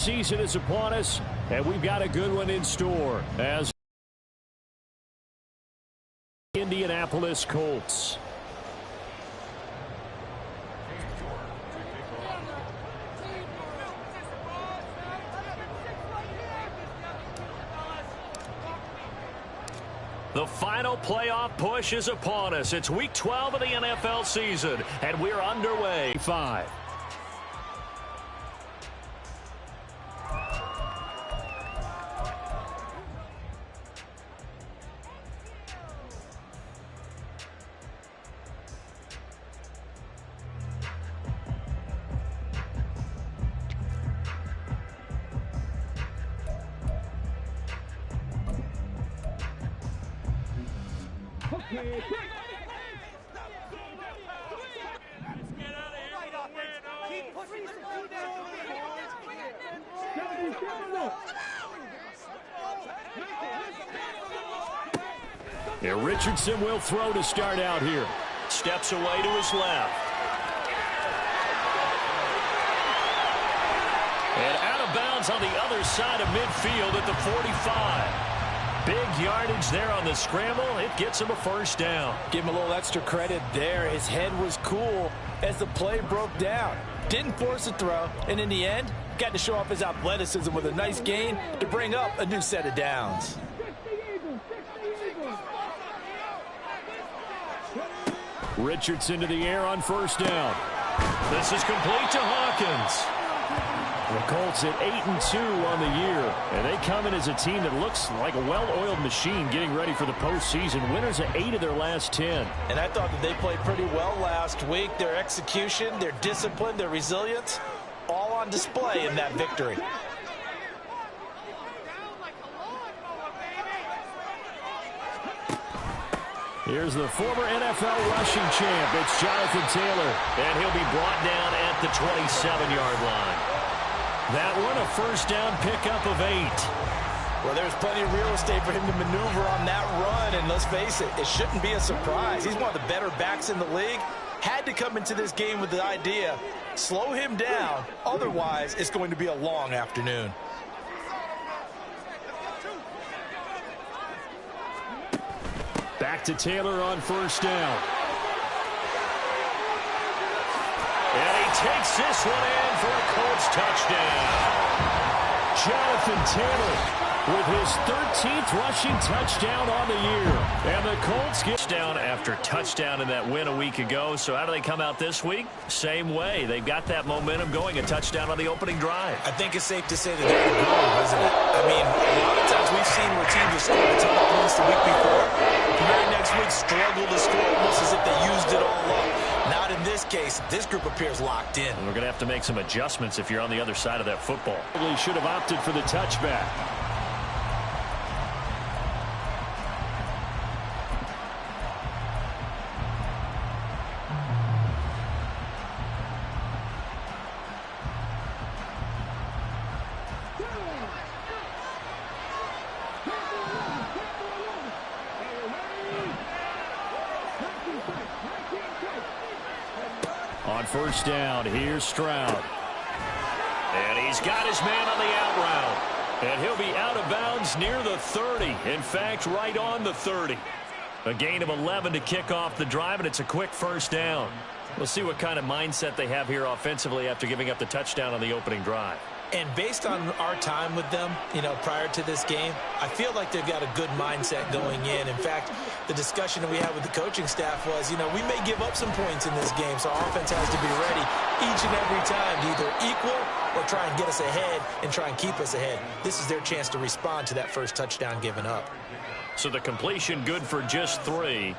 Season is upon us, and we've got a good one in store as Indianapolis Colts. The final playoff push is upon us. It's week 12 of the NFL season, and we're underway. 5. Yeah, Richardson will throw to start out here. Steps away to his left. And out of bounds on the other side of midfield at the 45. Big yardage there on the scramble. It gets him a first down. Give him a little extra credit there. His head was cool as the play broke down. Didn't force a throw, and in the end, got to show off his athleticism with a nice gain to bring up a new set of downs. Richardson to the air on first down. This is complete to Hawkins. The Colts at 8-2 on the year, and they come in as a team that looks like a well-oiled machine getting ready for the postseason. Winners of 8 of their last 10. And I thought that they played pretty well last week. Their execution, their discipline, their resilience, all on display in that victory. Here's the former NFL rushing champ. It's Jonathan Taylor, and he'll be brought down at the 27-yard line. That one, a first down pickup of 8. Well, there's plenty of real estate for him to maneuver on that run, and let's face it, it shouldn't be a surprise. He's one of the better backs in the league. Had to come into this game with the idea, slow him down, otherwise it's going to be a long afternoon. Back to Taylor on first down. And he takes this one in for a Colts touchdown. Jonathan Taylor with his 13th rushing touchdown on the year. And the Colts get down after touchdown in that win a week ago. So how do they come out this week? Same way. They've got that momentum going, a touchdown on the opening drive. I think it's safe to say that they're the groove, isn't it? I mean, a lot of times we've seen where teams have scored a ton of points the week before. The very next week struggle to score almost as if they used it all up. Not in this case. This group appears locked in. And we're going to have to make some adjustments if you're on the other side of that football. Probably should have opted for the touchback. On first down, here's Stroud. And he's got his man on the out route. And he'll be out of bounds near the 30. In fact, right on the 30. A gain of 11 to kick off the drive, and it's a quick first down. We'll see what kind of mindset they have here offensively after giving up the touchdown on the opening drive. And based on our time with them, you know, prior to this game, I feel like they've got a good mindset going in. In fact, the discussion that we had with the coaching staff was, you know, we may give up some points in this game, so our offense has to be ready each and every time to either equal or try and get us ahead and try and keep us ahead. This is their chance to respond to that first touchdown given up. So the completion good for just 3,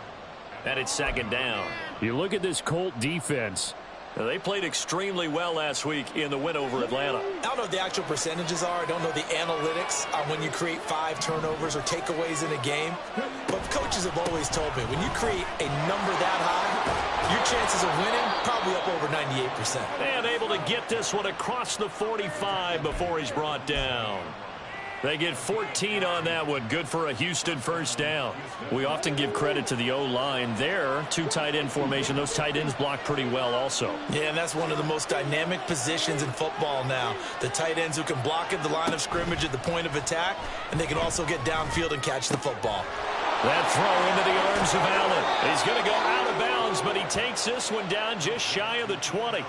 and it's second down. You look at this Colt defense. They played extremely well last week in the win over Atlanta. I don't know what the actual percentages are. I don't know the analytics on when you create 5 turnovers or takeaways in a game. But coaches have always told me, when you create a number that high, your chances of winning probably up over 98%. And able to get this one across the 45 before he's brought down. They get 14 on that one. Good for a Houston first down. We often give credit to the O-line there. Two tight end formation. Those tight ends block pretty well also. Yeah, and that's one of the most dynamic positions in football now. The tight ends who can block at the line of scrimmage at the point of attack, and they can also get downfield and catch the football. That throw into the arms of Allen. He's going to go out of bounds, but he takes this one down just shy of the 20.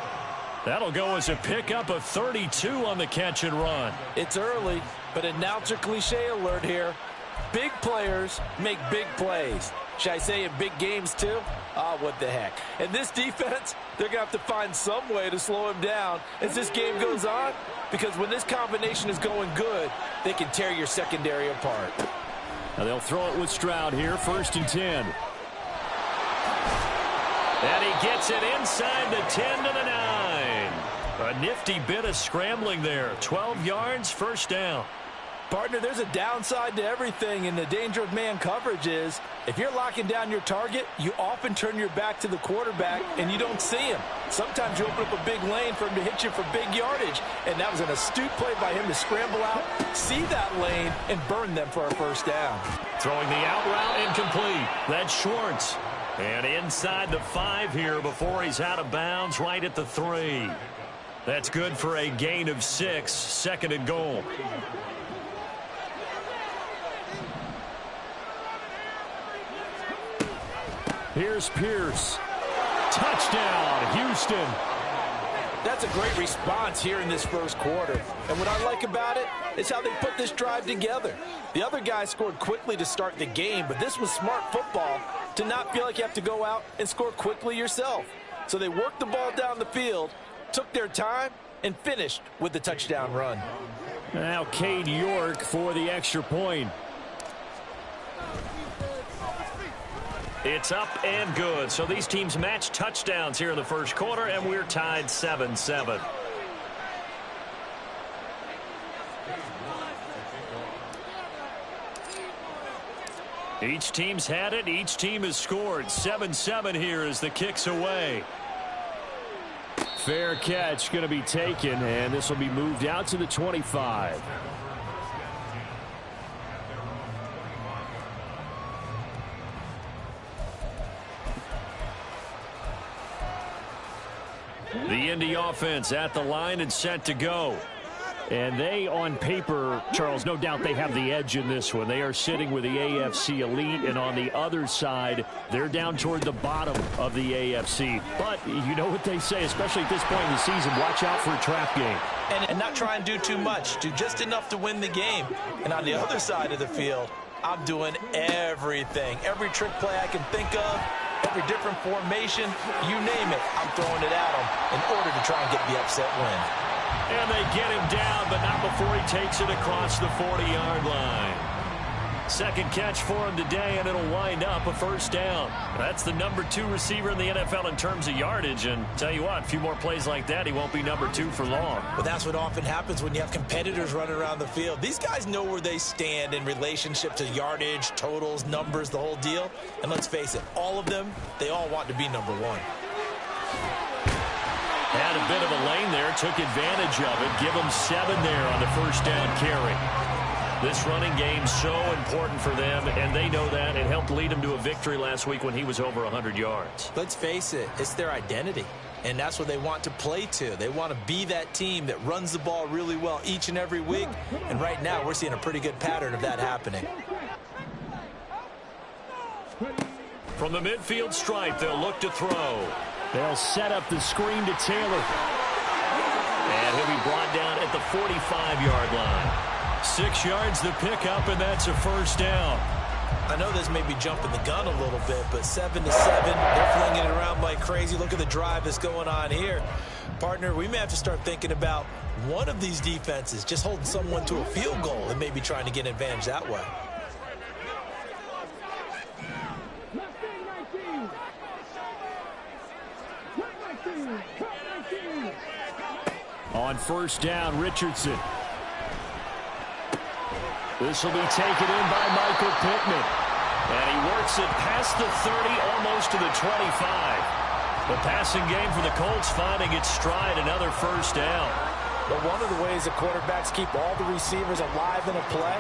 That'll go as a pickup of 32 on the catch and run. It's early, but announcer cliche alert here. Big players make big plays. Should I say in big games too? What the heck. And this defense, they're going to have to find some way to slow him down as this game goes on, because when this combination is going good, they can tear your secondary apart. Now they'll throw it with Stroud here, 1st and 10. And he gets it inside the 10 to the 9. A nifty bit of scrambling there. 12 yards, first down. Partner, there's a downside to everything, and the danger of man coverage is if you're locking down your target, you often turn your back to the quarterback and you don't see him. Sometimes you open up a big lane for him to hit you for big yardage, and that was an astute play by him to scramble out, see that lane, and burn them for a first down. Throwing the out route incomplete. That's Schwartz. And inside the 5 here before he's out of bounds, right at the 3. That's good for a gain of 6, 2nd and goal. Here's Pierce. Touchdown, Houston. That's a great response here in this first quarter. And what I like about it is how they put this drive together. The other guy scored quickly to start the game, but this was smart football to not feel like you have to go out and score quickly yourself. So they worked the ball down the field, took their time, and finished with the touchdown run. Now Cade York for the extra point. It's up and good. So these teams match touchdowns here in the first quarter, and we're tied 7-7. Each team's had it. Each team has scored. 7-7 here as the kick's away. Fair catch going to be taken, and this will be moved out to the 25. The Indy offense at the line and set to go. And they, on paper, Charles, no doubt they have the edge in this one. They are sitting with the AFC elite, and on the other side, they're down toward the bottom of the AFC. But you know what they say, especially at this point in the season, watch out for a trap game. And not try and do too much. Do just enough to win the game. And on the other side of the field, I'm doing everything. Every trick play I can think of, every different formation, you name it, I'm throwing it at them in order to try and get the upset win. And they get him down, but not before he takes it across the 40-yard line. Second catch for him today, and it'll wind up a first down. That's the number 2 receiver in the NFL in terms of yardage. And tell you what, a few more plays like that, he won't be number 2 for long. But that's what often happens when you have competitors running around the field. These guys know where they stand in relationship to yardage, totals, numbers, the whole deal. And let's face it, all of them, they all want to be number 1. Had a bit of a lane there, took advantage of it. Give him 7 there on the first down carry. This running game so important for them, and they know that. It helped lead them to a victory last week when he was over 100 yards. Let's face it, it's their identity, and that's what they want to play to. They want to be that team that runs the ball really well each and every week, and right now we're seeing a pretty good pattern of that happening. From the midfield stripe, they'll look to throw. They'll set up the screen to Taylor. And he'll be brought down at the 45-yard line. 6 yards the pickup, and that's a first down. I know this may be jumping the gun a little bit, but 7-7, they're flinging it around like crazy. Look at the drive that's going on here. Partner, we may have to start thinking about one of these defenses just holding someone to a field goal and maybe trying to get an advantage that way. On first down, Richardson. This will be taken in by Michael Pittman. And he works it past the 30, almost to the 25. The passing game for the Colts finding its stride, another first down. But one of the ways the quarterbacks keep all the receivers alive in a play,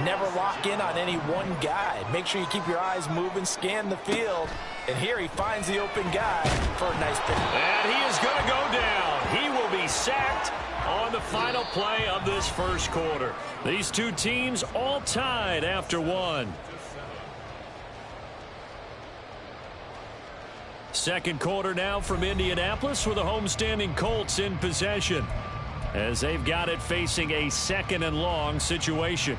never lock in on any one guy. Make sure you keep your eyes moving, scan the field. And here he finds the open guy for a nice pick. And he is going to go down. He will be sacked on the final play of this first quarter. These two teams all tied after one. Second quarter now from Indianapolis with the homestanding Colts in possession, as they've got it facing a 2nd and long situation.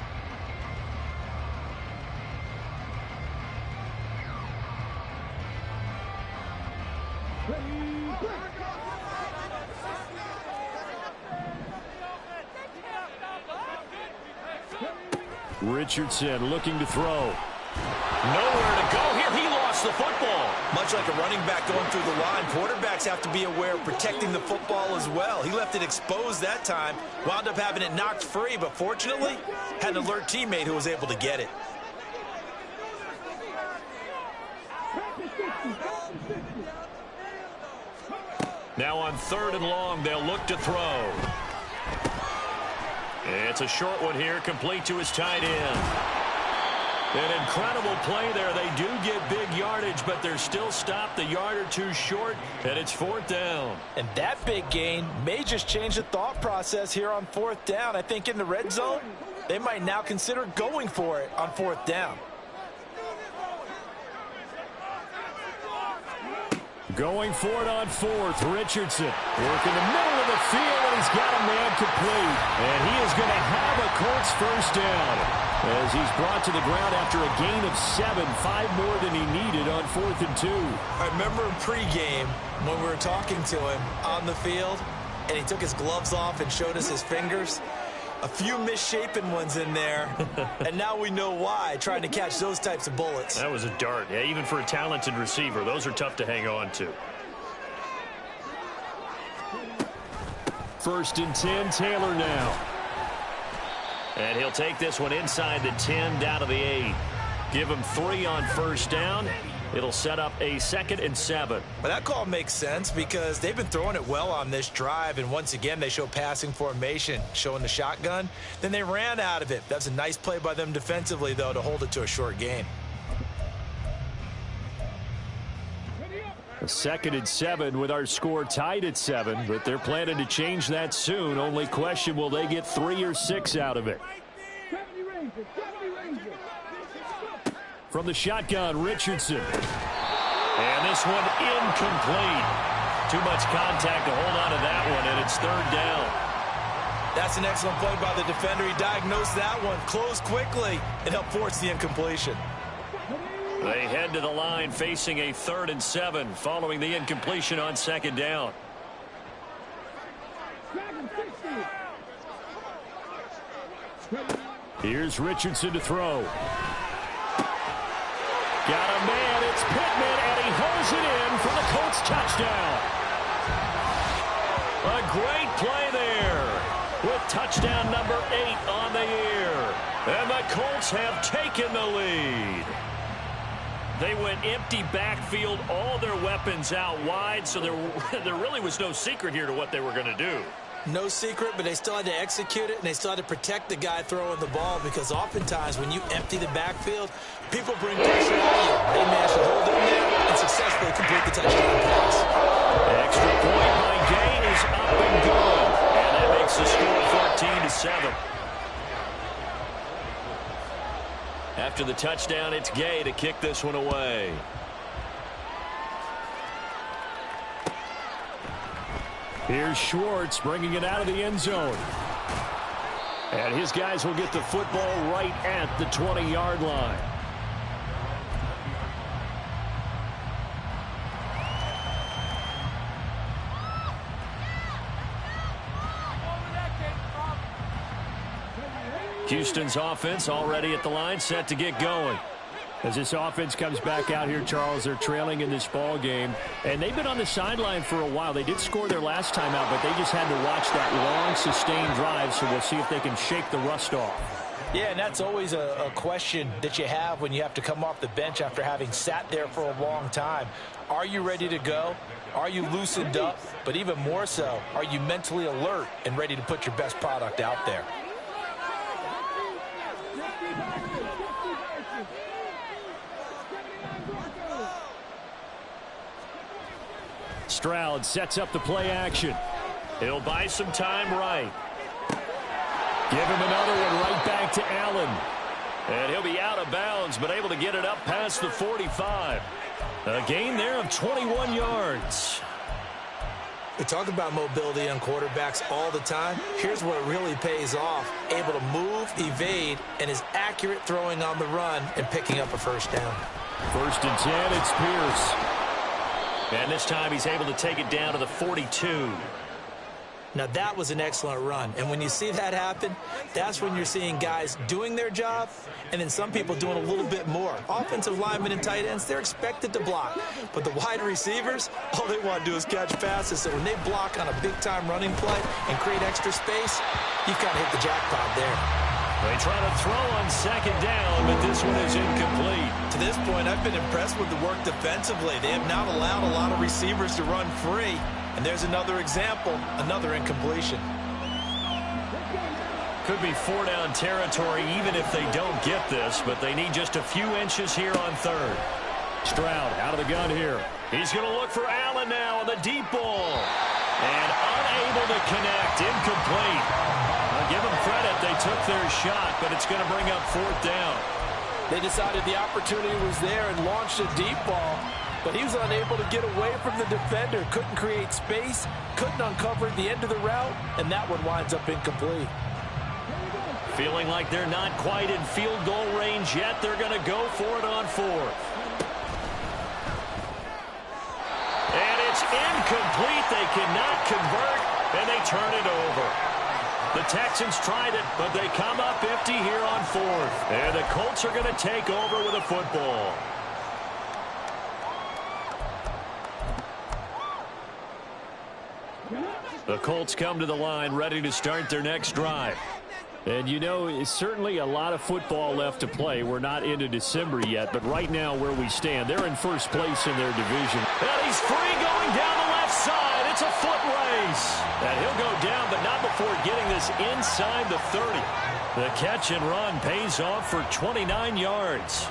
Richardson looking to throw. Nowhere to go here. He lost the football. Much like a running back going through the line, quarterbacks have to be aware of protecting the football as well. He left it exposed that time, wound up having it knocked free, but fortunately had an alert teammate who was able to get it. Now on 3rd and long, they'll look to throw. It's a short one here, complete to his tight end. An incredible play there. They do get big yardage, but they're still stopped a yard or two short, and it's 4th down. And that big gain may just change the thought process here on 4th down. I think in the red zone, they might now consider going for it on 4th down. Going for it on 4th, Richardson working the middle of the field, and he's got a man complete. And he is going to have a Colts first down as he's brought to the ground after a gain of 7, 5 more than he needed on 4th and 2. I remember in pregame when we were talking to him on the field, and he took his gloves off and showed us his fingers. A few misshapen ones in there, and now we know why, trying to catch those types of bullets. That was a dart. Yeah, even for a talented receiver, those are tough to hang on to. 1st and 10, Taylor now. And he'll take this one inside the 10, down to the 8. Give him 3 on 1st down. It'll set up a 2nd and 7. But that call makes sense because they've been throwing it well on this drive, and once again they show passing formation, showing the shotgun. Then they ran out of it. That's a nice play by them defensively, though, to hold it to a short gain. A 2nd and 7 with our score tied at 7, but they're planning to change that soon. Only question, will they get 3 or 6 out of it? From the shotgun, Richardson. And this one incomplete. Too much contact to hold on to that one, and it's 3rd down. That's an excellent play by the defender. He diagnosed that one, closed quickly, and helped force the incompletion. They head to the line facing a 3rd and 7 following the incompletion on 2nd down. Here's Richardson to throw. Got a man, it's Pittman, and he holds it in for the Colts touchdown. A great play there with touchdown number 8 on the year. And the Colts have taken the lead. They went empty backfield, all their weapons out wide, so there really was no secret here to what they were going to do. No secret, but they still had to execute it, and they still had to protect the guy throwing the ball, because oftentimes when you empty the backfield, people bring pressure on you. They managed to hold it in there and successfully complete the touchdown pass. Extra point by Gay is up and good, and that makes the score 14-7. After the touchdown, it's Gay to kick this one away. Here's Schwartz bringing it out of the end zone. And his guys will get the football right at the 20-yard line. Houston's offense already at the line, set to get going. As this offense comes back out here, Charles, they're trailing in this ball game, and they've been on the sideline for a while. They did score their last time out, but they just had to watch that long, sustained drive, so we'll see if they can shake the rust off. Yeah, and that's always a question that you have when you have to come off the bench after having sat there for a long time. Are you ready to go? Are you loosened up? But even more so, are you mentally alert and ready to put your best product out there? Stroud sets up the play action. He'll buy some time right. Give him another one right back to Allen. And he'll be out of bounds, but able to get it up past the 45. A gain there of 21 yards. We talk about mobility on quarterbacks all the time. Here's where it really pays off. Able to move, evade, and is accurate throwing on the run and picking up a first down. 1st and 10, it's Pierce. And this time he's able to take it down to the 42. Now that was an excellent run. And when you see that happen, that's when you're seeing guys doing their job and then some people doing a little bit more. Offensive linemen and tight ends, they're expected to block. But the wide receivers, all they want to do is catch passes. So when they block on a big-time running play and create extra space, you've got to hit the jackpot there. They try to throw on 2nd down, but this one is incomplete. To this point, I've been impressed with the work defensively. They have not allowed a lot of receivers to run free. And there's another example, another incompletion. Could be 4-down territory even if they don't get this, but they need just a few inches here on 3rd. Stroud out of the gun here. He's going to look for Allen now on the deep ball. And unable to connect, incomplete. I'll give them credit, they took their shot, but it's going to bring up 4th down. They decided the opportunity was there and launched a deep ball. But he was unable to get away from the defender, couldn't create space, couldn't uncover the end of the route, and that one winds up incomplete. Feeling like they're not quite in field goal range yet, they're going to go for it on 4th. And it's incomplete. They cannot convert, and they turn it over. The Texans tried it, but they come up empty here on 4th. And the Colts are going to take over with a football. The Colts come to the line ready to start their next drive. And you know, it's certainly a lot of football left to play. We're not into December yet, but right now where we stand, they're in 1st place in their division. And he's free going down the left side. It's a foot race. And he'll go down, but not before getting this inside the 30. The catch and run pays off for 29 yards.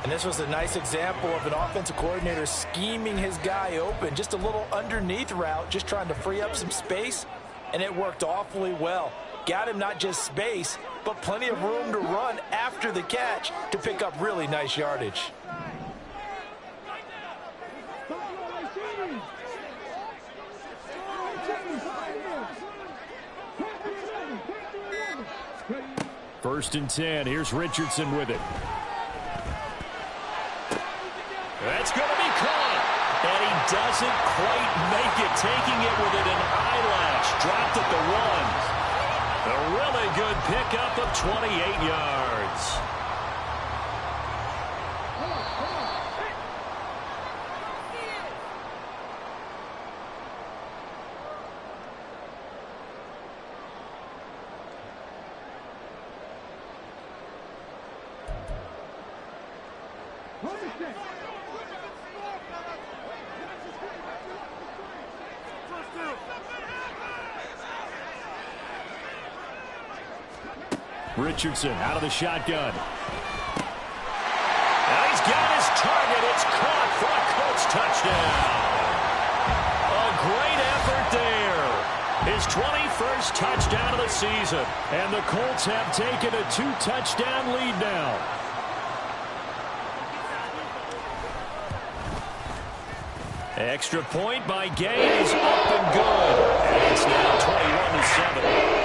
And this was a nice example of an offensive coordinator scheming his guy open. Just a little underneath route, just trying to free up some space, and it worked awfully well. Got him not just space, but plenty of room to run after the catch to pick up really nice yardage. First and 10, here's Richardson with it. That's going to be caught. And he doesn't quite make it, taking it within an eyelash. Dropped at the 1. A really good pickup of 28 yards. Richardson out of the shotgun. Now he's got his target. It's caught for a Colts touchdown. A great effort there. His 21st touchdown of the season. And the Colts have taken a 2-touchdown lead now. Extra point by Gay is up and good. And it's now 21-7.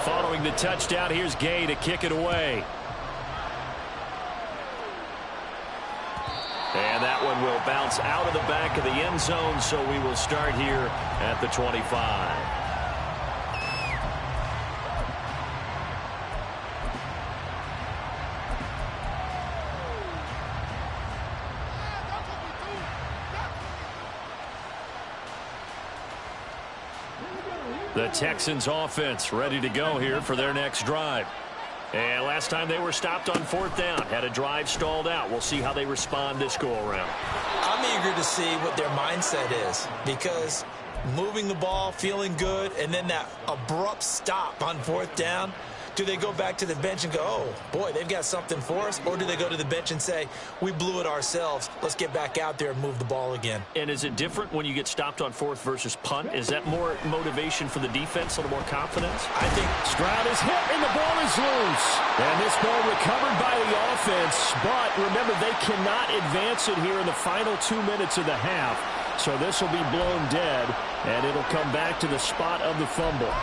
Following the touchdown, here's Gay to kick it away. And that one will bounce out of the back of the end zone, so we will start here at the 25. The Texans offense ready to go here for their next drive. And last time they were stopped on fourth down, had a drive stalled out. We'll see how they respond this go-around. I'm eager to see what their mindset is, because moving the ball, feeling good, and then that abrupt stop on fourth down, do they go back to the bench and go, oh, boy, they've got something for us? Or do they go to the bench and say, we blew it ourselves, let's get back out there and move the ball again? And is it different when you get stopped on fourth versus punt? Is that more motivation for the defense, a little more confidence? I think Stroud is hit, and the ball is loose. And this ball recovered by the offense, but remember, they cannot advance it here in the final 2 minutes of the half. So this will be blown dead, and it'll come back to the spot of the fumble.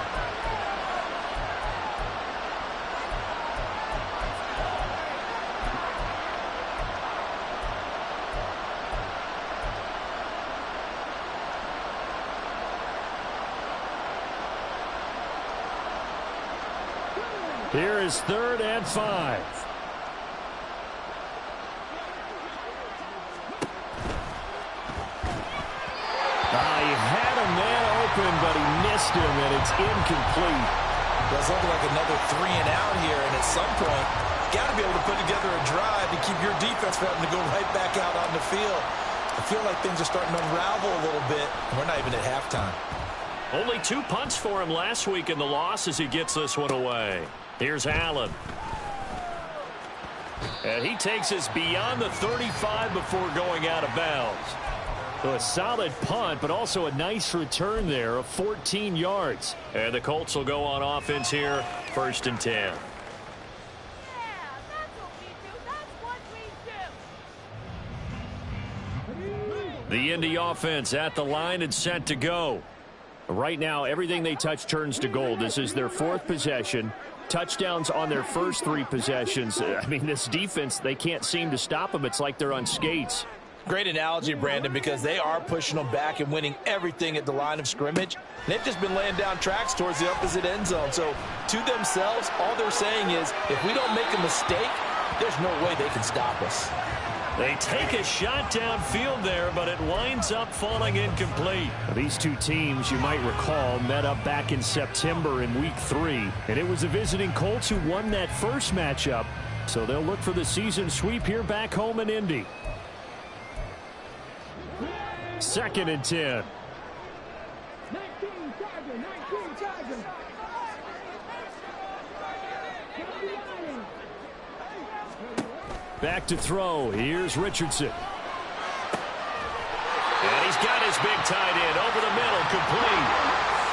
Here is 3rd and 5. He had a man open, but he missed him, and it's incomplete. Does look like another 3 and out here, and at some point, got to be able to put together a drive to keep your defense from having to go right back out on the field. I feel like things are starting to unravel a little bit, and we're not even at halftime. Only 2 punts for him last week in the loss as he gets this one away. Here's Allen. And he takes us beyond the 35 before going out of bounds. So a solid punt, but also a nice return there of 14 yards. And the Colts will go on offense here, 1st and 10. The Indy offense at the line and set to go. Right now, everything they touch turns to gold. This is their 4th possession. Touchdowns on their first 3 possessions. I mean, this defense, they can't seem to stop them. It's like they're on skates. Great analogy, Brandon, because they are pushing them back and winning everything at the line of scrimmage. They've just been laying down tracks towards the opposite end zone. So, to themselves, all they're saying is, if we don't make a mistake, there's no way they can stop us. They take a shot downfield there, but it winds up falling incomplete. These 2 teams, you might recall, met up back in September in Week 3. And it was the visiting Colts who won that first matchup. So they'll look for the season sweep here back home in Indy. 2nd and 10. Back to throw. Here's Richardson. And he's got his big tight end over the middle, complete.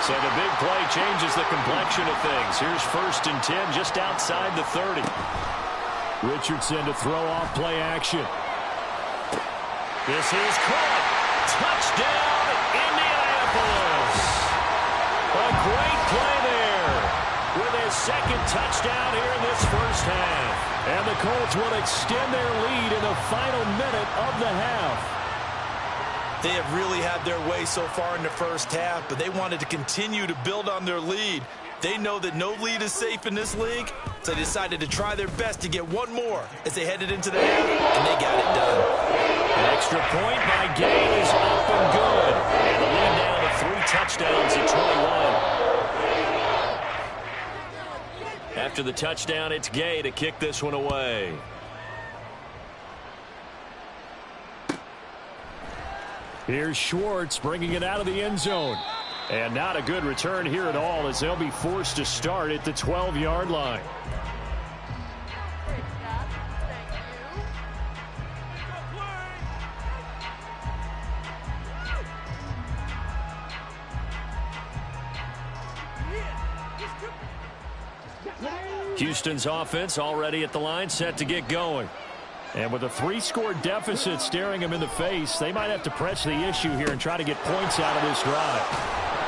So the big play changes the complexion of things. Here's 1st and 10 just outside the 30. Richardson to throw off play action. This is caught. Touchdown, Indianapolis. A great play there with his 2nd touchdown here in this first half. And the Colts will extend their lead in the final minute of the half. They have really had their way so far in the first half, but they wanted to continue to build on their lead. They know that no lead is safe in this league, so they decided to try their best to get one more as they headed into the half, and they got it done. An extra point by Gay is up and good. And the lead now to 3 touchdowns at 21. After the touchdown, it's Gay to kick this one away. Here's Schwartz bringing it out of the end zone. And not a good return here at all as they'll be forced to start at the 12-yard line. Houston's offense already at the line, set to get going. And with a 3-score deficit staring them in the face, they might have to press the issue here and try to get points out of this drive.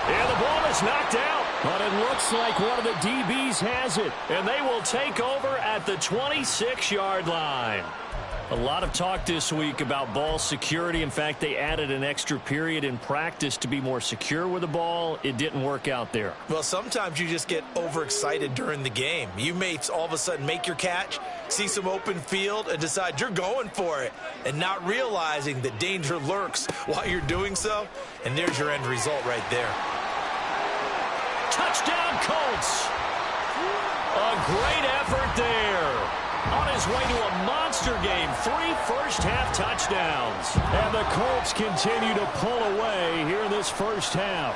And the ball is knocked out, but it looks like one of the DBs has it. And they will take over at the 26-yard line. A lot of talk this week about ball security. In fact, they added an extra period in practice to be more secure with the ball. It didn't work out there. Well, sometimes you just get overexcited during the game. You may all of a sudden make your catch, see some open field, and decide you're going for it, and not realizing that danger lurks while you're doing so. And there's your end result right there. Touchdown, Colts! A great effort there. On his way to a monster game, 3 first-half touchdowns. And the Colts continue to pull away here in this first half.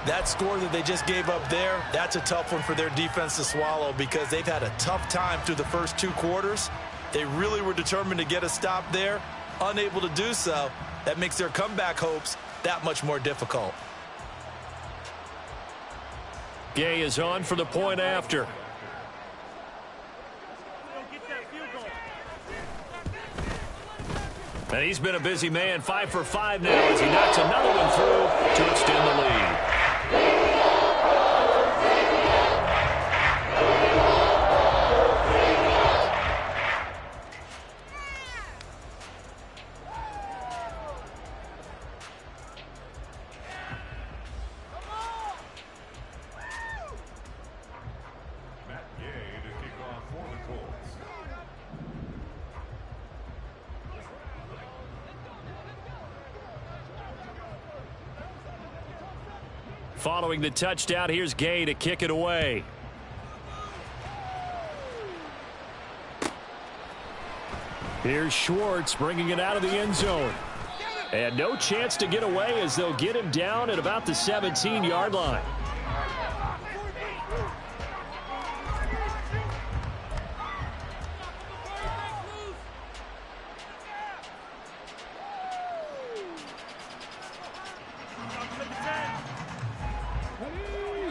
That score that they just gave up there, that's a tough one for their defense to swallow because they've had a tough time through the first 2 quarters. They really were determined to get a stop there, unable to do so. That makes their comeback hopes that much more difficult. Gay is on for the point after. And he's been a busy man, 5 for 5 now as he knocks another one through to extend the lead. Following the touchdown, here's Gay to kick it away. Here's Schwartz bringing it out of the end zone. And no chance to get away as they'll get him down at about the 17-yard line.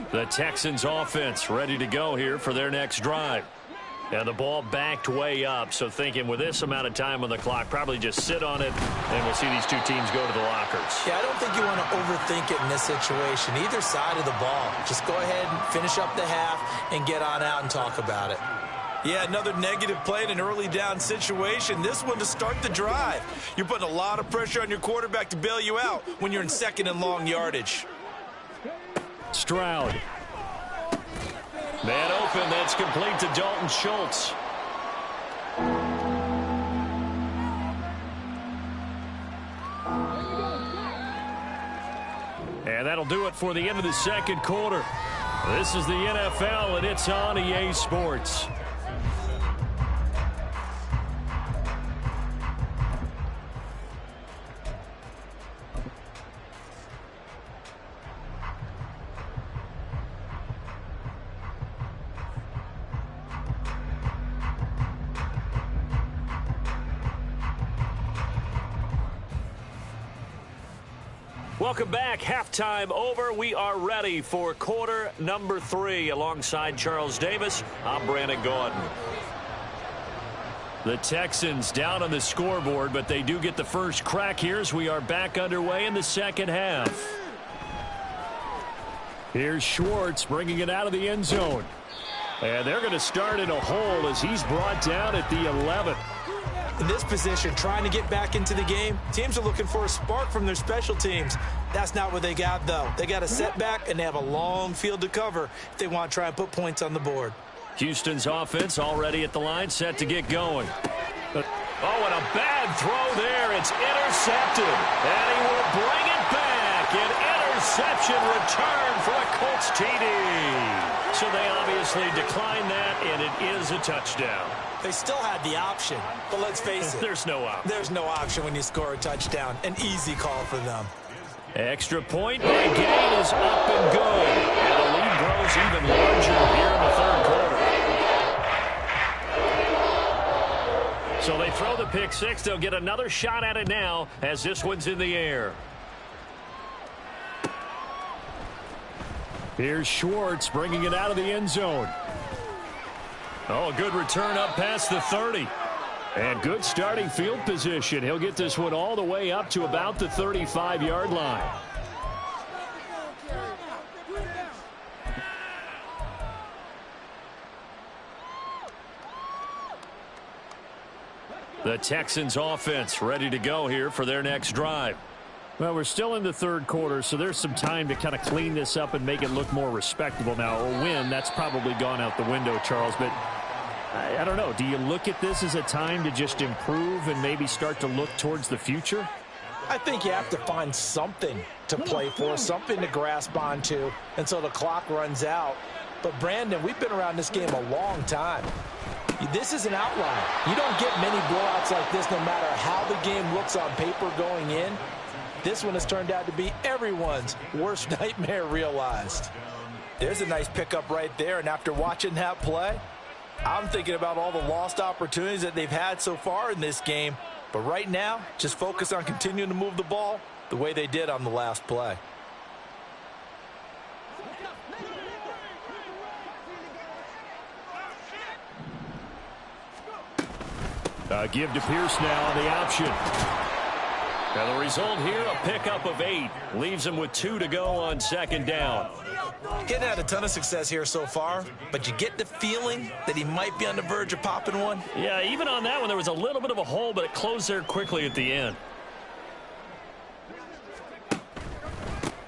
The Texans offense ready to go here for their next drive. And the ball backed way up, so thinking with this amount of time on the clock, probably just sit on it, and we'll see these two teams go to the lockers. Yeah, I don't think you want to overthink it in this situation. Either side of the ball. Just go ahead and finish up the half and get on out and talk about it. Yeah, another negative play in an early down situation. This one to start the drive. You're putting a lot of pressure on your quarterback to bail you out when you're in second and long yardage. Stroud. Man open, that's complete to Dalton Schultz. And that'll do it for the end of the second quarter. This is the NFL, and it's on EA Sports. Welcome back. Halftime over. We are ready for quarter number 3. Alongside Charles Davis, I'm Brandon Gaudin. The Texans down on the scoreboard, but they do get the first crack here as we are back underway in the second half. Here's Schwartz bringing it out of the end zone. And they're going to start in a hole as he's brought down at the 11. In this position, trying to get back into the game, teams are looking for a spark from their special teams. That's not what they got, though. They got a setback, and they have a long field to cover if they want to try and put points on the board. Houston's offense already at the line, set to get going. Oh, and a bad throw there. It's intercepted. And he will bring it back. An interception return for a Colts TD. So they obviously declined that, and it is a touchdown. They still had the option, but let's face it. There's no option. There's no option when you score a touchdown. An easy call for them. Extra point by Gain is up and good. And the lead grows even larger here in the third quarter. So they throw the pick six. They'll get another shot at it now as this one's in the air. Here's Schwartz bringing it out of the end zone. Oh, a good return up past the 30. And good starting field position. He'll get this one all the way up to about the 35-yard line. The Texans offense ready to go here for their next drive. Well, we're still in the third quarter, so there's some time to kind of clean this up and make it look more respectable now. A win, that's probably gone out the window, Charles, but I don't know. Do you look at this as a time to just improve and maybe start to look towards the future? I think you have to find something to play for, something to grasp onto until the clock runs out. But, Brandon, we've been around this game a long time. This is an outlier. You don't get many blowouts like this no matter how the game looks on paper going in. This one has turned out to be everyone's worst nightmare realized. There's a nice pickup right there, and after watching that play, I'm thinking about all the lost opportunities that they've had so far in this game. But right now, just focus on continuing to move the ball the way they did on the last play. Give to Pierce now on the option. And the result here, a pickup of 8. Leaves him with 2 to go on second down. Getting had a ton of success here so far, but you get the feeling that he might be on the verge of popping one. Yeah, even on that one, there was a little bit of a hole, but it closed there quickly at the end.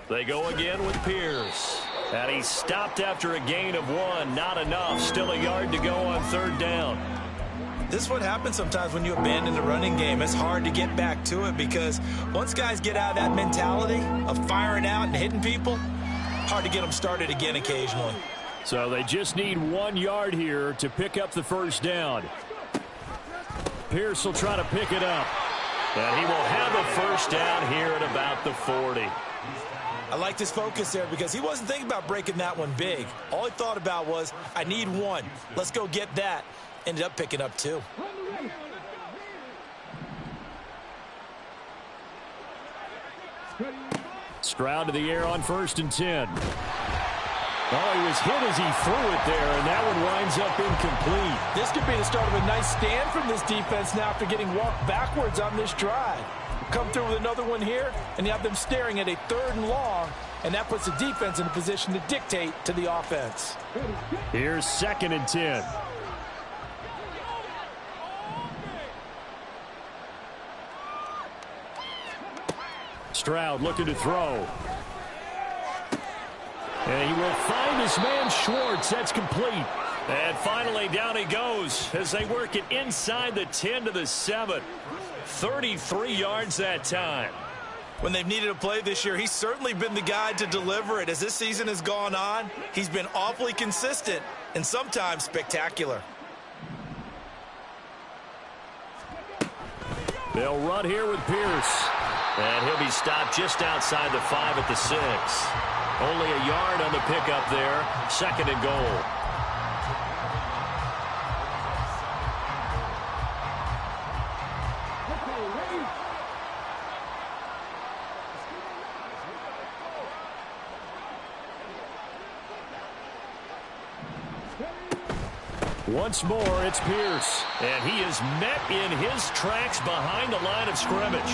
They go again with Pierce. And he stopped after a gain of 1. Not enough. Still a yard to go on third down. This is what happens sometimes when you abandon the running game. It's hard to get back to it because once guys get out of that mentality of firing out and hitting people, hard to get them started again occasionally. So they just need 1 yard here to pick up the first down. Pierce will try to pick it up. And he will have a first down here at about the 40. I liked his focus there because he wasn't thinking about breaking that one big. All he thought about was, I need 1. Let's go get that. Ended up picking up 2. Stroud to the air on 1st and 10. Oh, he was hit as he threw it there, and that one winds up incomplete. This could be the start of a nice stand from this defense now after getting walked backwards on this drive. Come through with another one here, and you have them staring at a 3rd and long, and that puts the defense in a position to dictate to the offense. Here's 2nd and 10. Stroud looking to throw. And he will find his man Schwartz. That's complete. And finally down he goes as they work it inside the 10 to the 7. 33 yards that time. When they've needed a play this year, he's certainly been the guy to deliver it. As this season has gone on, he's been awfully consistent and sometimes spectacular. They'll run here with Pierce. And he'll be stopped just outside the 5 at the 6. Only a yard on the pickup there. 2nd and goal. Once more, it's Pierce. And he is met in his tracks behind the line of scrimmage.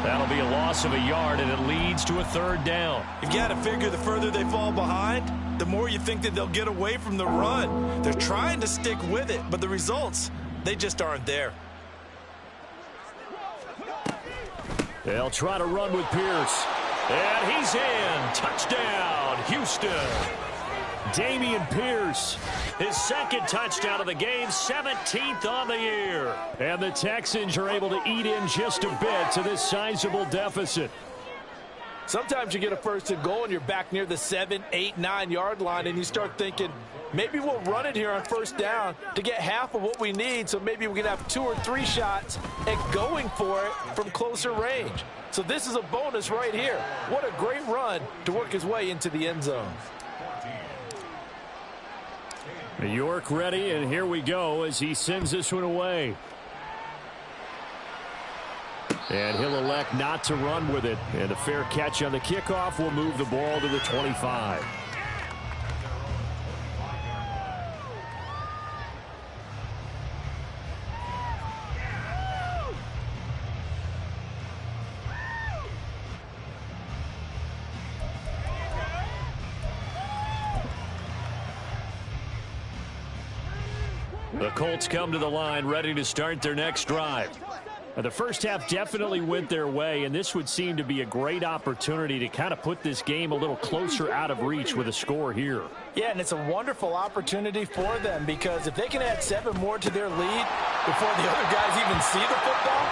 That'll be a loss of a yard, and it leads to a 3rd down. You've got to figure the further they fall behind, the more you think that they'll get away from the run. They're trying to stick with it, but the results, they just aren't there. They'll try to run with Pierce. And he's in. Touchdown, Houston. Dameon Pierce, his 2nd touchdown of the game, 17th on the year. And the Texans are able to eat in just a bit to this sizable deficit. Sometimes you get a 1st and goal and you're back near the 7, 8, 9 yard line and you start thinking, maybe we'll run it here on 1st down to get half of what we need, so maybe we can have 2 or 3 shots at going for it from closer range. So this is a bonus right here. What a great run to work his way into the end zone. York ready, and here we go as he sends this one away. And he'll elect not to run with it. And a fair catch on the kickoff will move the ball to the 25. The Colts come to the line ready to start their next drive. The first half definitely went their way, and this would seem to be a great opportunity to kind of put this game a little closer out of reach with a score here. Yeah, and it's a wonderful opportunity for them because if they can add 7 more to their lead before the other guys even see the football,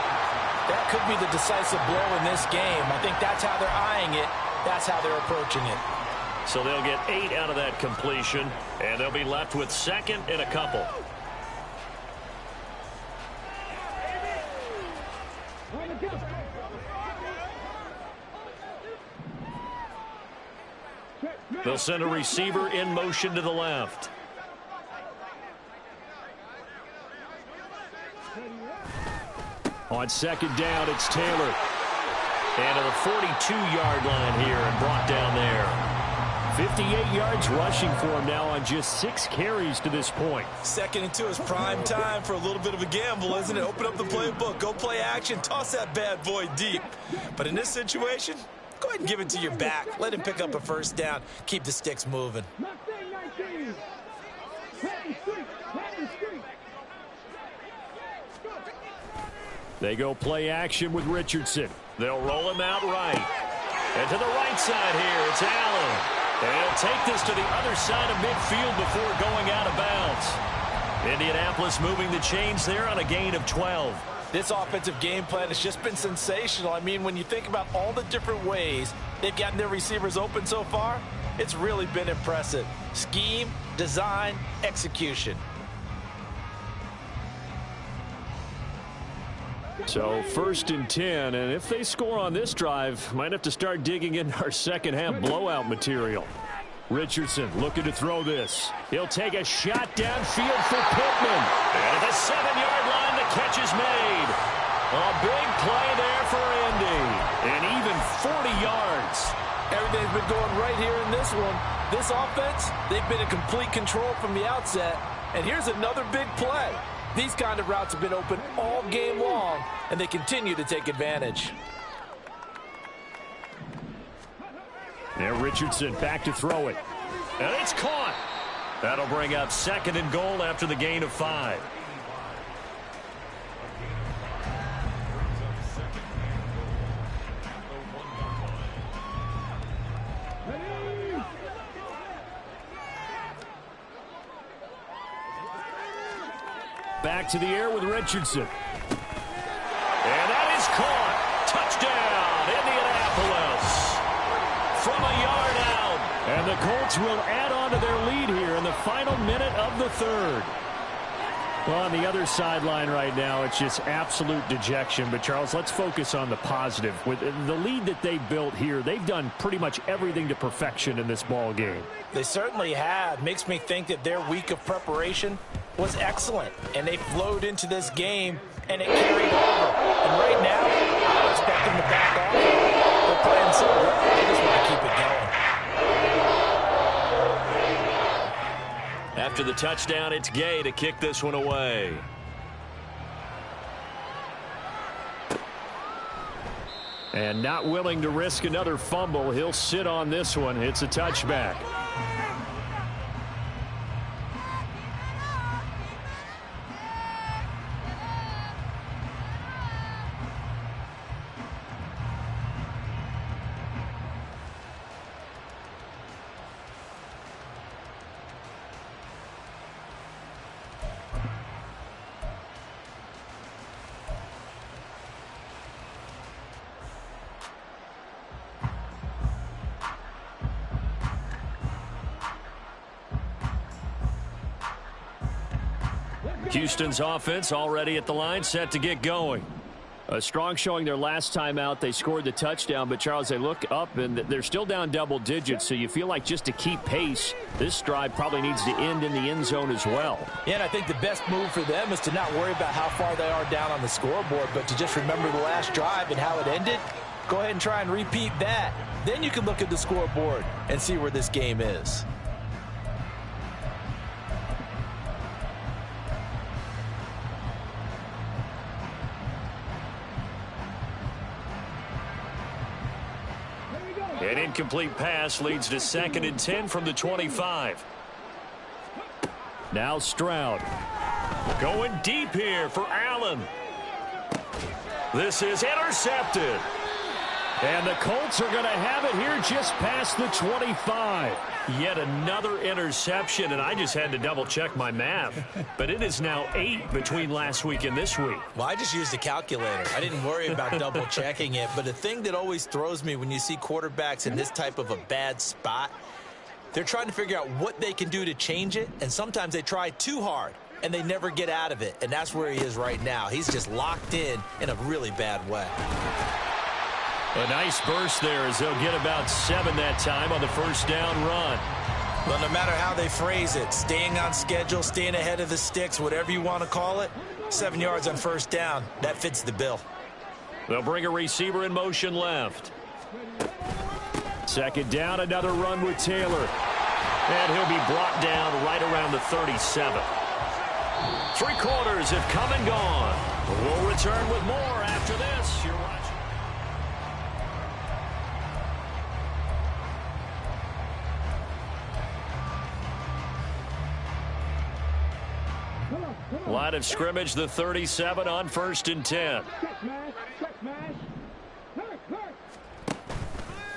that could be the decisive blow in this game. I think that's how they're eyeing it. That's how they're approaching it. So they'll get 8 out of that completion, and they'll be left with second and a couple. They'll send a receiver in motion to the left. On second down, it's Taylor. And to the 42-yard line here and brought down there. 58 yards rushing for him now on just 6 carries to this point. Second and 2 is prime time for a little bit of a gamble, isn't it? Open up the playbook, go play action, toss that bad boy deep. But in this situation, go ahead and give it to your back. Let him pick up a first down. Keep the sticks moving. They go play action with Richardson. They'll roll him out right. And to the right side here, it's Allen. And he'll take this to the other side of midfield before going out of bounds. Indianapolis moving the chains there on a gain of 12. This offensive game plan has just been sensational. I mean, when you think about all the different ways they've gotten their receivers open so far, it's really been impressive. Scheme, design, execution. So 1st and 10, and if they score on this drive, might have to start digging in our second half blowout material. Richardson looking to throw this. He'll take a shot downfield for Pittman. And at the 7-yard line, the catch is made. A big play there for Indy. And even 40 yards. Everything's been going right here in this one. This offense, they've been in complete control from the outset. And here's another big play. These kind of routes have been open all game long, and they continue to take advantage. Now Richardson back to throw it. And it's caught. That'll bring up 2nd and goal after the gain of 5. Back to the air with Richardson. And that is caught. Touchdown, Indianapolis. From a yard out. And the Colts will add on to their lead here in the final minute of the 3rd. Well, on the other sideline right now, it's just absolute dejection. But, Charles, let's focus on the positive. With the lead that they built here, they've done pretty much everything to perfection in this ball game. They certainly have. Makes me think that their week of preparation was excellent, and they flowed into this game, and it carried over. And right now, I don't expect them to back off. They're playing so well, they just want to keep it going. After the touchdown, it's Gay to kick this one away. And not willing to risk another fumble, he'll sit on this one. It's a touchback. Houston's offense already at the line, set to get going. A strong showing their last time out. They scored the touchdown, but, Charles, they look up, and they're still down double digits, so you feel like just to keep pace, this drive probably needs to end in the end zone as well. Yeah, and I think the best move for them is to not worry about how far they are down on the scoreboard, but to just remember the last drive and how it ended. Go ahead and try and repeat that. Then you can look at the scoreboard and see where this game is. An incomplete pass leads to 2nd and 10 from the 25. Now Stroud. Going deep here for Allen. This is intercepted. And the Colts are going to have it here just past the 25. Yet another interception, and I just had to double-check my math. But it is now 8 between last week and this week. Well, I just used a calculator. I didn't worry about double-checking it. But the thing that always throws me when you see quarterbacks in this type of a bad spot They're trying to figure out what they can do to change it, and sometimes they try too hard, and they never get out of it, and that's where he is right now. He's just locked in a really bad way. A nice burst there as they'll get about 7 that time on the first down run. Well, no matter how they phrase it, staying on schedule, staying ahead of the sticks, whatever you want to call it, 7 yards on first down, that fits the bill. They'll bring a receiver in motion left. Second down, another run with Taylor. And he'll be brought down right around the 37. 3 quarters have come and gone. We'll return with more after this. You're watching. Line of scrimmage, the 37 on 1st and 10.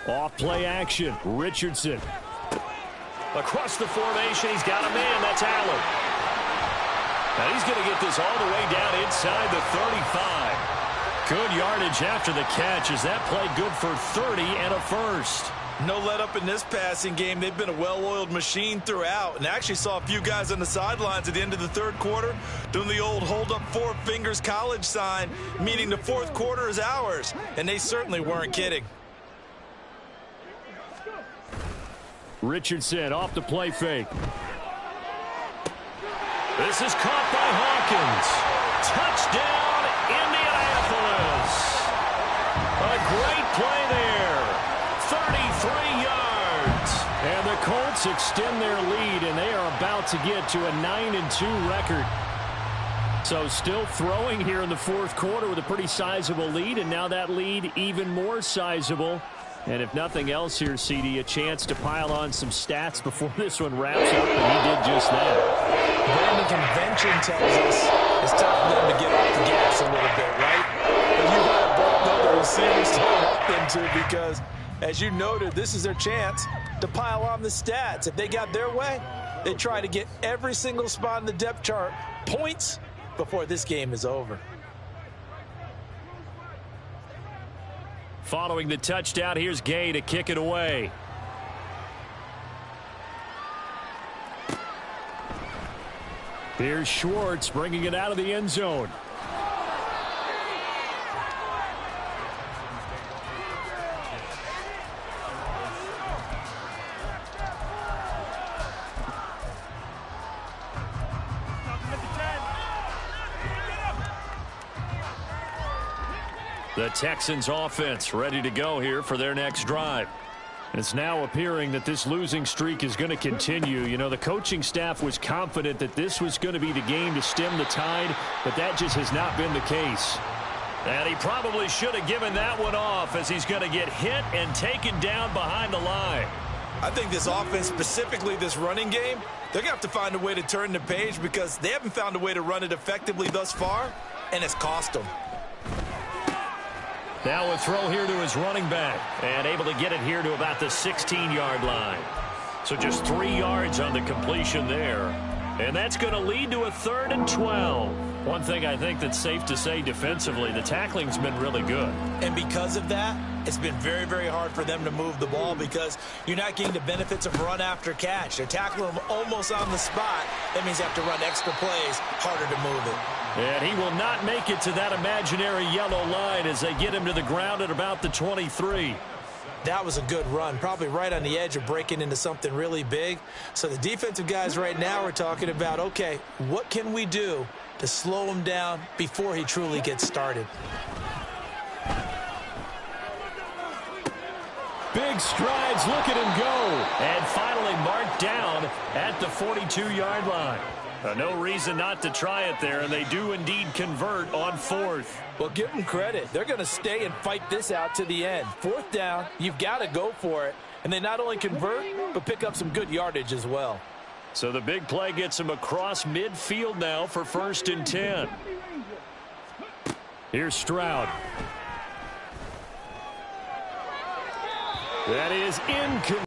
Off play action. Richardson. Across the formation, he's got a man. That's Allen. Now he's going to get this all the way down inside the 35. Good yardage after the catch as that played good for 30 and a first. No let up in this passing game. They've been a well-oiled machine throughout, and actually saw a few guys on the sidelines at the end of the third quarter doing the old hold up 4 fingers college sign, meaning the fourth quarter is ours, and they certainly weren't kidding. Richardson off the play fake. This is caught by Hawkins. Touchdown, Indianapolis. A great play there. 33 yards. And the Colts extend their lead, and they are about to get to a 9-2 record. So still throwing here in the fourth quarter with a pretty sizable lead, and now that lead even more sizable. And if nothing else here, CD, a chance to pile on some stats before this one wraps up, and he did just that. Brandon, convention tells us it's time for them to get off the gas a little bit, right? But you got to both know the receivers don't want them to, because, as you noted, this is their chance to pile on the stats. If they got their way, they try to get every single spot in the depth chart points before this game is over. Following the touchdown, here's Gay to kick it away. Here's Schwartz bringing it out of the end zone. The Texans offense ready to go here for their next drive. It's now appearing that this losing streak is going to continue. You know, the coaching staff was confident that this was going to be the game to stem the tide, but that just has not been the case. And he probably should have given that one off, as he's going to get hit and taken down behind the line. I think this offense, specifically this running game, they're going to have to find a way to turn the page, because they haven't found a way to run it effectively thus far, and it's cost them. Now a throw here to his running back, and able to get it here to about the 16-yard line. So just 3 yards on the completion there. And that's going to lead to a 3rd and 12. One thing I think that's safe to say defensively, the tackling's been really good. And because of that, it's been very, very hard for them to move the ball, because you're not getting the benefits of run after catch. They're tackling them almost on the spot. That means they have to run extra plays, harder to move it. And he will not make it to that imaginary yellow line as they get him to the ground at about the 23. That was a good run, probably right on the edge of breaking into something really big. So the defensive guys right now are talking about, okay, what can we do to slow him down before he truly gets started? Big strides, look at him go. And finally marked down at the 42-yard line. No reason not to try it there, and they do indeed convert on 4th. Well, give them credit. They're going to stay and fight this out to the end. 4th down, you've got to go for it. And they not only convert, but pick up some good yardage as well. So the big play gets them across midfield now for 1st and 10. Here's Stroud. That is incomplete.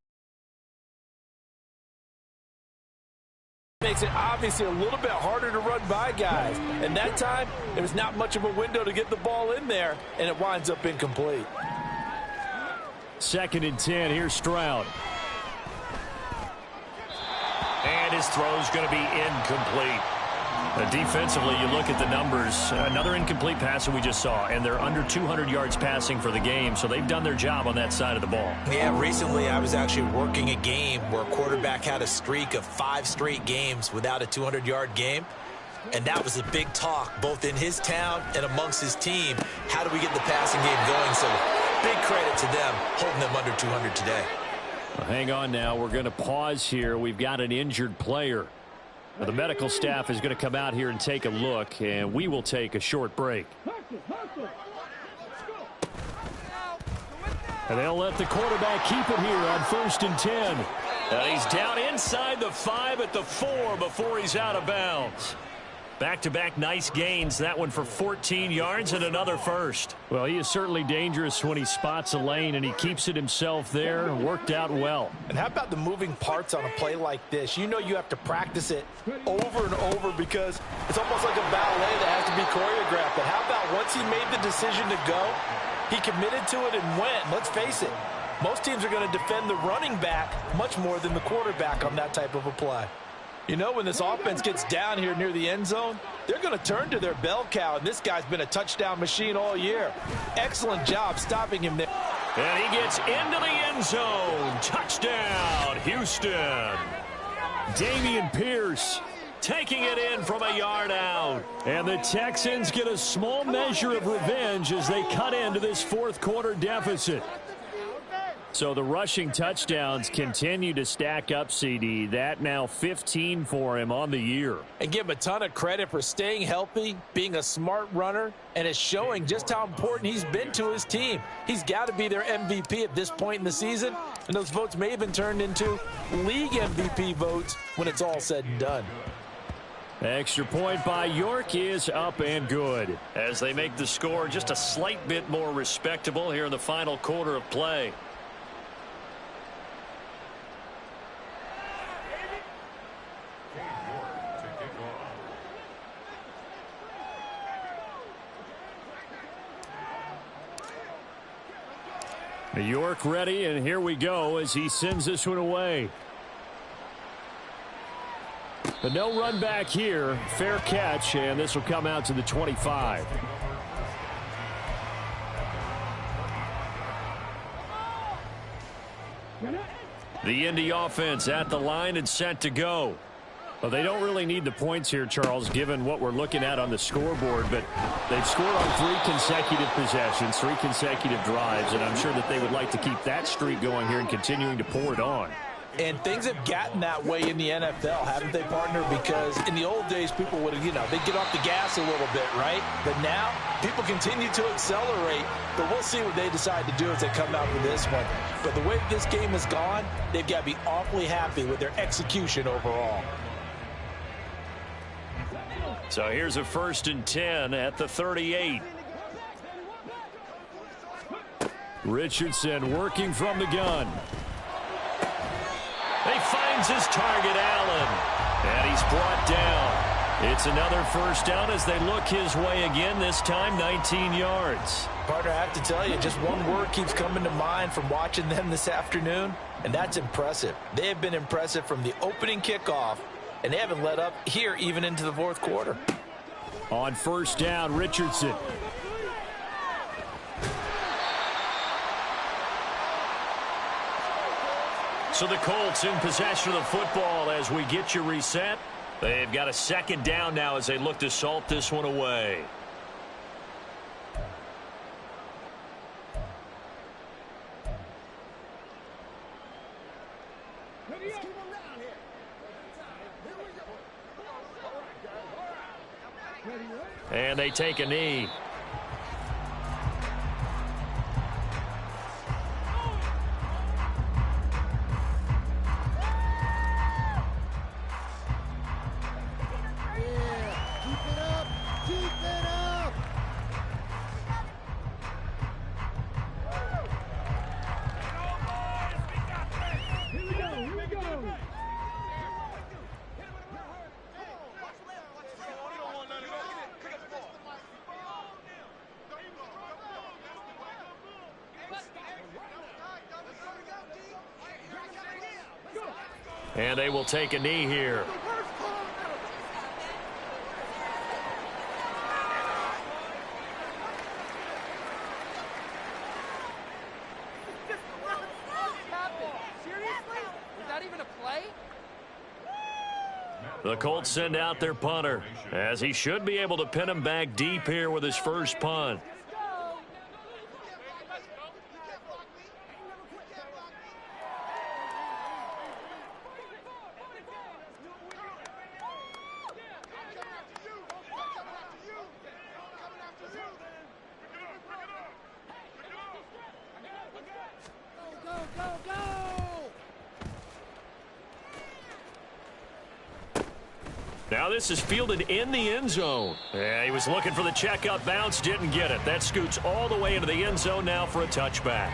Makes it obviously a little bit harder to run by guys. And that time, there was not much of a window to get the ball in there, and it winds up incomplete. 2nd and 10, here's Stroud. his throw is going to be incomplete. Defensively, you look at the numbers. Another incomplete pass that we just saw, and they're under 200 yards passing for the game, so they've done their job on that side of the ball. Yeah, recently I was actually working a game where a quarterback had a streak of 5 straight games without a 200-yard game, and that was a big talk both in his town and amongst his team. How do we get the passing game going? So big credit to them holding them under 200 today. Well, hang on now. We're going to pause here. We've got an injured player. Well, the medical staff is going to come out here and take a look, and we will take a short break. And they'll let the quarterback keep it here on 1st and 10. And he's down inside the 5 at the 4 before he's out of bounds. Back-to-back nice gains. That one for 14 yards and another first. Well, he is certainly dangerous when he spots a lane, and he keeps it himself there. Worked out well. And how about the moving parts on a play like this? You know you have to practice it over and over because it's almost like a ballet that has to be choreographed. But how about once he made the decision to go, he committed to it and went. Let's face it, most teams are going to defend the running back much more than the quarterback on that type of a play. You know, when this offense gets down here near the end zone, they're going to turn to their bell cow, and this guy's been a touchdown machine all year. Excellent job stopping him there. And he gets into the end zone. Touchdown, Houston. Dameon Pierce taking it in from a yard out. And the Texans get a small measure of revenge as they cut into this 4th quarter deficit. So the rushing touchdowns continue to stack up, CD. That now 15 for him on the year. And give him a ton of credit for staying healthy, being a smart runner, and it's showing just how important he's been to his team. He's got to be their MVP at this point in the season, and those votes may have been turned into league MVP votes when it's all said and done. Extra point by York is up and good as they make the score just a slight bit more respectable here in the final quarter of play. York ready, and here we go as he sends this one away. But no run back here. Fair catch, and this will come out to the 25. The Indy offense at the line and set to go. Well, they don't really need the points here, Charles, given what we're looking at on the scoreboard, but they've scored on 3 consecutive possessions, 3 consecutive drives, and I'm sure that they would like to keep that streak going here and continuing to pour it on. And things have gotten that way in the NFL, haven't they, partner? Because in the old days, people would, they'd get off the gas a little bit, right? But now, people continue to accelerate, but we'll see what they decide to do as they come out with this one. But the way this game has gone, they've got to be awfully happy with their execution overall. So here's a 1st and 10 at the 38. Richardson working from the gun. He finds his target, Allen, and he's brought down. It's another first down as they look his way again, this time 19 yards. Partner, I have to tell you, just one word keeps coming to mind from watching them this afternoon, and that's impressive. They have been impressive from the opening kickoff, and they haven't let up here even into the 4th quarter. On 1st down, Richardson. So the Colts in possession of the football as we get you reset. They've got a 2nd down now as they look to salt this one away. And they take a knee. And they will take a knee here. The Colts send out their punter, as he should be able to pin him back deep here with his first punt. Now this is fielded in the end zone. Yeah, he was looking for the checkup bounce, didn't get it. That scoots all the way into the end zone now for a touchback.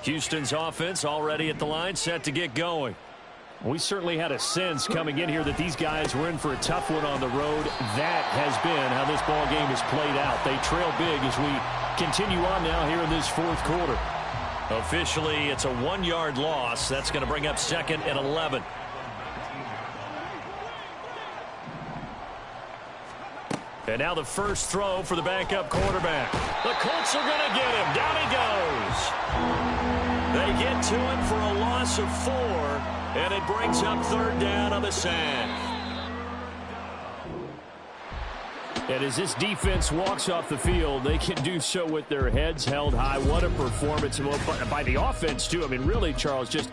Houston's offense already at the line, set to get going. We certainly had a sense coming in here that these guys were in for a tough one on the road. That has been how this ball game has played out. They trail big as we continue on now here in this fourth quarter. Officially, it's a 1-yard loss. That's going to bring up second and 11. And now the first throw for the backup quarterback. The Colts are going to get him. Down he goes. They get to him for a loss of 4, and it brings up third down on the sack. And as this defense walks off the field, they can do so with their heads held high. What a performance by the offense, too. I mean, really, Charles, just